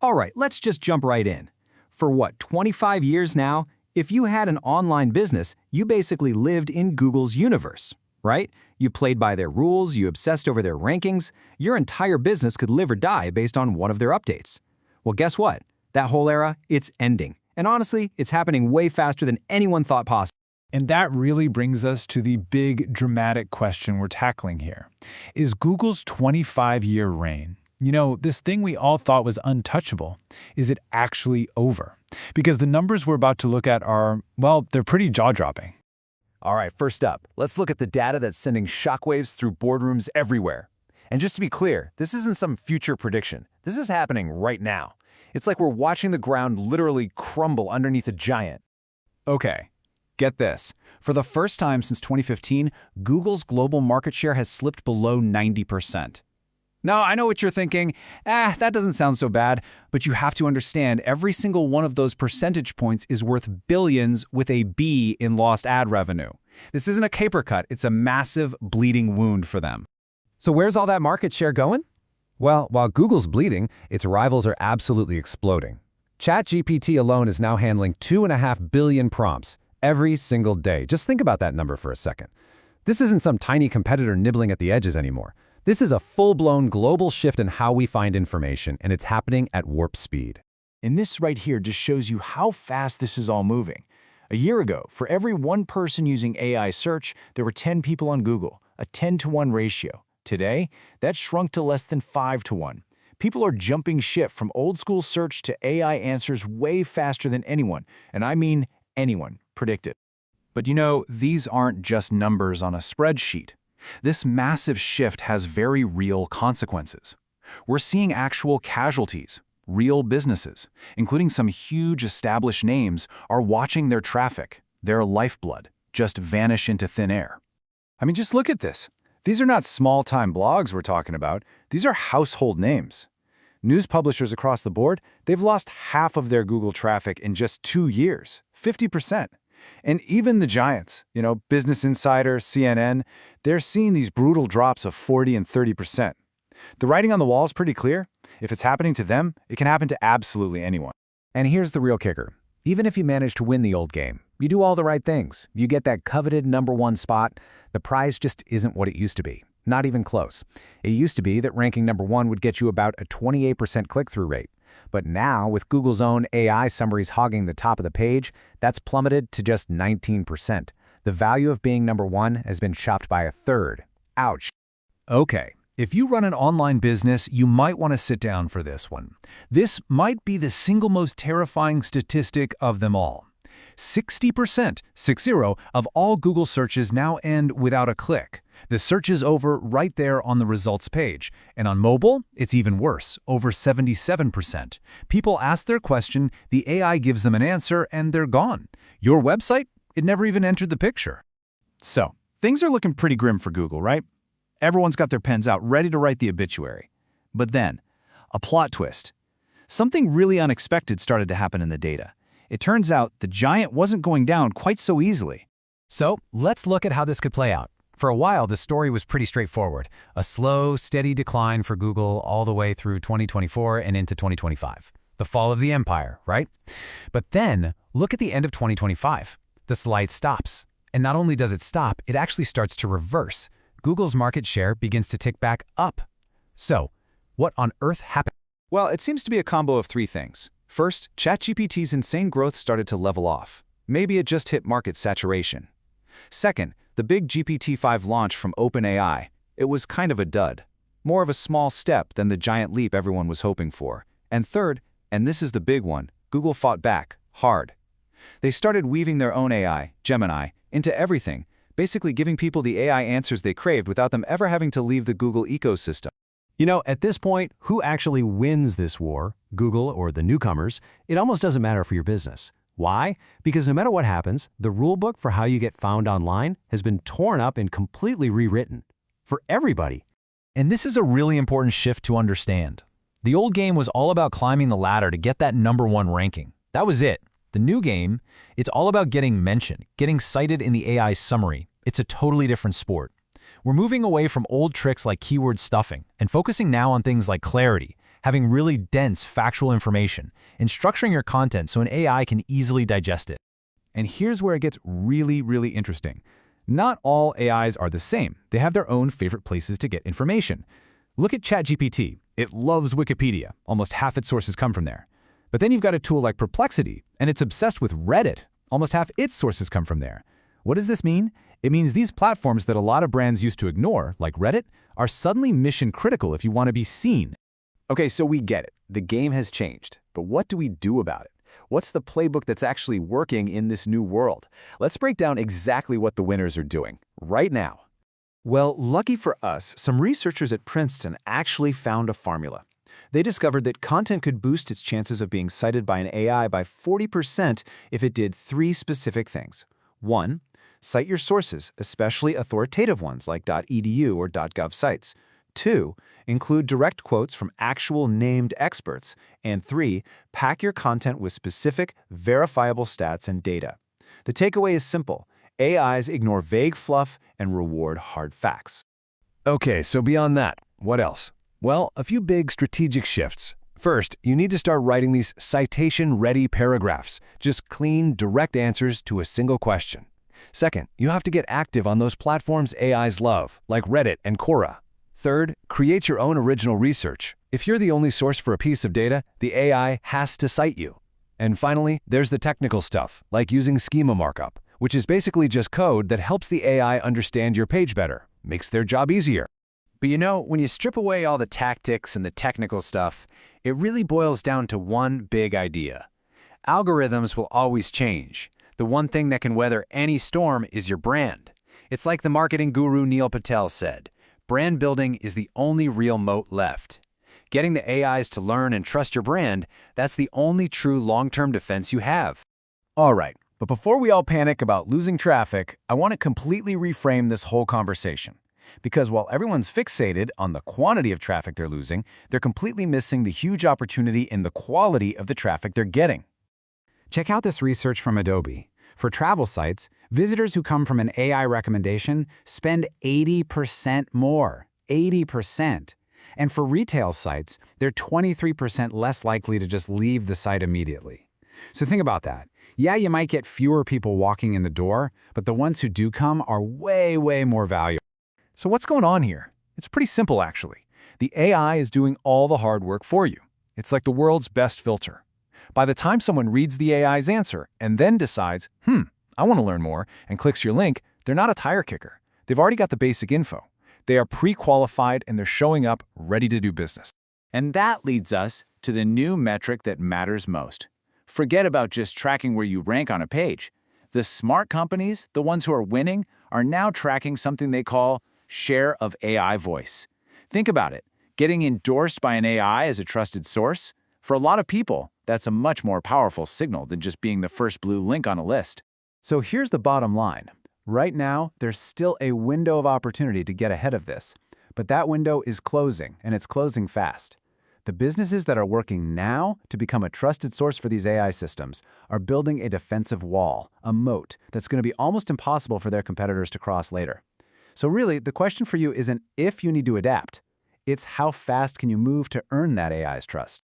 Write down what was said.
All right, let's just jump right in. For what, 25 years now, if you had an online business, you basically lived in Google's universe, right? You played by their rules, you obsessed over their rankings, your entire business could live or die based on one of their updates. Well, guess what? That whole era, it's ending. And honestly, it's happening way faster than anyone thought possible. And that really brings us to the big, dramatic question we're tackling here. Is Google's 25-year reign, this thing we all thought was untouchable, is it actually over? Because the numbers we're about to look at are, well, they're pretty jaw-dropping. All right, first up, let's look at the data that's sending shockwaves through boardrooms everywhere. And just to be clear, this isn't some future prediction. This is happening right now. It's like we're watching the ground literally crumble underneath a giant. Okay, get this. For the first time since 2015, Google's global market share has slipped below 90%. Now, I know what you're thinking, that doesn't sound so bad, but you have to understand every single one of those percentage points is worth billions with a B in lost ad revenue. This isn't a caper cut, it's a massive bleeding wound for them. So where's all that market share going? Well, while Google's bleeding, its rivals are absolutely exploding. ChatGPT alone is now handling 2.5 billion prompts every single day. Just think about that number for a second. This isn't some tiny competitor nibbling at the edges anymore. This is a full-blown global shift in how we find information, and it's happening at warp speed. And this right here just shows you how fast this is all moving. A year ago, for every one person using AI search, there were 10 people on Google, a 10-to-1 ratio. Today, that's shrunk to less than 5-to-1. People are jumping ship from old-school search to AI answers way faster than anyone, and I mean anyone, predicted. But these aren't just numbers on a spreadsheet. This massive shift has very real consequences. We're seeing actual casualties. Real businesses, including some huge established names, are watching their traffic, their lifeblood, just vanish into thin air. I mean, just look at this. These are not small-time blogs we're talking about. These are household names. News publishers across the board, they've lost half of their Google traffic in just 2 years, 50%. And even the giants, Business Insider, CNN, they're seeing these brutal drops of 40 and 30%. The writing on the wall is pretty clear. If it's happening to them, it can happen to absolutely anyone. And here's the real kicker. Even if you manage to win the old game, you do all the right things, you get that coveted #1 spot, the prize just isn't what it used to be. Not even close. It used to be that ranking #1 would get you about a 28% click-through rate. But now, with Google's own AI summaries hogging the top of the page, that's plummeted to just 19%. The value of being #1 has been chopped by a third. Ouch. Okay, if you run an online business, you might want to sit down for this one. This might be the single most terrifying statistic of them all. 60%, 60, of all Google searches now end without a click. The search is over right there on the results page. And on mobile, it's even worse, over 77%. People ask their question, the AI gives them an answer, and they're gone. Your website? It never even entered the picture. So, things are looking pretty grim for Google, right? Everyone's got their pens out ready to write the obituary. But then, a plot twist. Something really unexpected started to happen in the data. It turns out the giant wasn't going down quite so easily. So, let's look at how this could play out. For a while, the story was pretty straightforward. A slow, steady decline for Google all the way through 2024 and into 2025. The fall of the empire, right? But then, look at the end of 2025. The slide stops. And not only does it stop, it actually starts to reverse. Google's market share begins to tick back up. So, what on earth happened? Well, it seems to be a combo of 3 things. First, ChatGPT's insane growth started to level off. Maybe it just hit market saturation. Second, the big GPT-5 launch from OpenAI. It was kind of a dud. More of a small step than the giant leap everyone was hoping for. And third, and this is the big one, Google fought back, hard. They started weaving their own AI, Gemini, into everything, basically giving people the AI answers they craved without them ever having to leave the Google ecosystem. At this point, who actually wins this war, Google or the newcomers, it almost doesn't matter for your business. Why? Because no matter what happens, the rulebook for how you get found online has been torn up and completely rewritten. For everybody. And this is a really important shift to understand. The old game was all about climbing the ladder to get that #1 ranking. That was it. The new game, it's all about getting mentioned, getting cited in the AI summary. It's a totally different sport. We're moving away from old tricks like keyword stuffing and focusing now on things like clarity, having really dense factual information, and structuring your content so an AI can easily digest it. And here's where it gets really, really interesting. Not all AIs are the same. They have their own favorite places to get information. Look at ChatGPT. It loves Wikipedia. Almost half its sources come from there. But then you've got a tool like Perplexity, and it's obsessed with Reddit. Almost half its sources come from there. What does this mean? It means these platforms that a lot of brands used to ignore, like Reddit, are suddenly mission critical if you want to be seen. Okay, so we get it. The game has changed. But what do we do about it? What's the playbook that's actually working in this new world? Let's break down exactly what the winners are doing right now. Well, lucky for us, some researchers at Princeton actually found a formula. They discovered that content could boost its chances of being cited by an AI by 40% if it did 3 specific things. 1. Cite your sources, especially authoritative ones like .edu or .gov sites. 2. Include direct quotes from actual named experts. And 3. Pack your content with specific, verifiable stats and data. The takeaway is simple. AIs ignore vague fluff and reward hard facts. Okay, so beyond that, what else? Well, a few big strategic shifts. First, you need to start writing these citation-ready paragraphs, just clean, direct answers to a single question. Second, you have to get active on those platforms AIs love, like Reddit and Quora. Third, create your own original research. If you're the only source for a piece of data, the AI has to cite you. And finally, there's the technical stuff, like using schema markup, which is basically just code that helps the AI understand your page better, makes their job easier. But you know, when you strip away all the tactics and the technical stuff, it really boils down to one big idea. Algorithms will always change. The one thing that can weather any storm is your brand. It's like the marketing guru Neil Patel said, brand building is the only real moat left. Getting the AIs to learn and trust your brand, that's the only true long-term defense you have. All right, but before we all panic about losing traffic, I want to completely reframe this whole conversation. Because while everyone's fixated on the quantity of traffic they're losing, they're completely missing the huge opportunity in the quality of the traffic they're getting. Check out this research from Adobe. For travel sites, visitors who come from an AI recommendation spend 80% more. 80%. And for retail sites, they're 23% less likely to just leave the site immediately. So think about that. Yeah, you might get fewer people walking in the door, but the ones who do come are way, way more valuable. So what's going on here? It's pretty simple, actually. The AI is doing all the hard work for you. It's like the world's best filter. By the time someone reads the AI's answer and then decides, I want to learn more, and clicks your link, they're not a tire kicker. They've already got the basic info. They are pre-qualified and they're showing up ready to do business. And that leads us to the new metric that matters most. Forget about just tracking where you rank on a page. The smart companies, the ones who are winning, are now tracking something they call share of AI voice. Think about it. Getting endorsed by an AI as a trusted source? For a lot of people, that's a much more powerful signal than just being the first blue link on a list. So here's the bottom line. Right now, there's still a window of opportunity to get ahead of this. But that window is closing, and it's closing fast. The businesses that are working now to become a trusted source for these AI systems are building a defensive wall, a moat, that's going to be almost impossible for their competitors to cross later. So really, the question for you isn't if you need to adapt. It's how fast can you move to earn that AI's trust.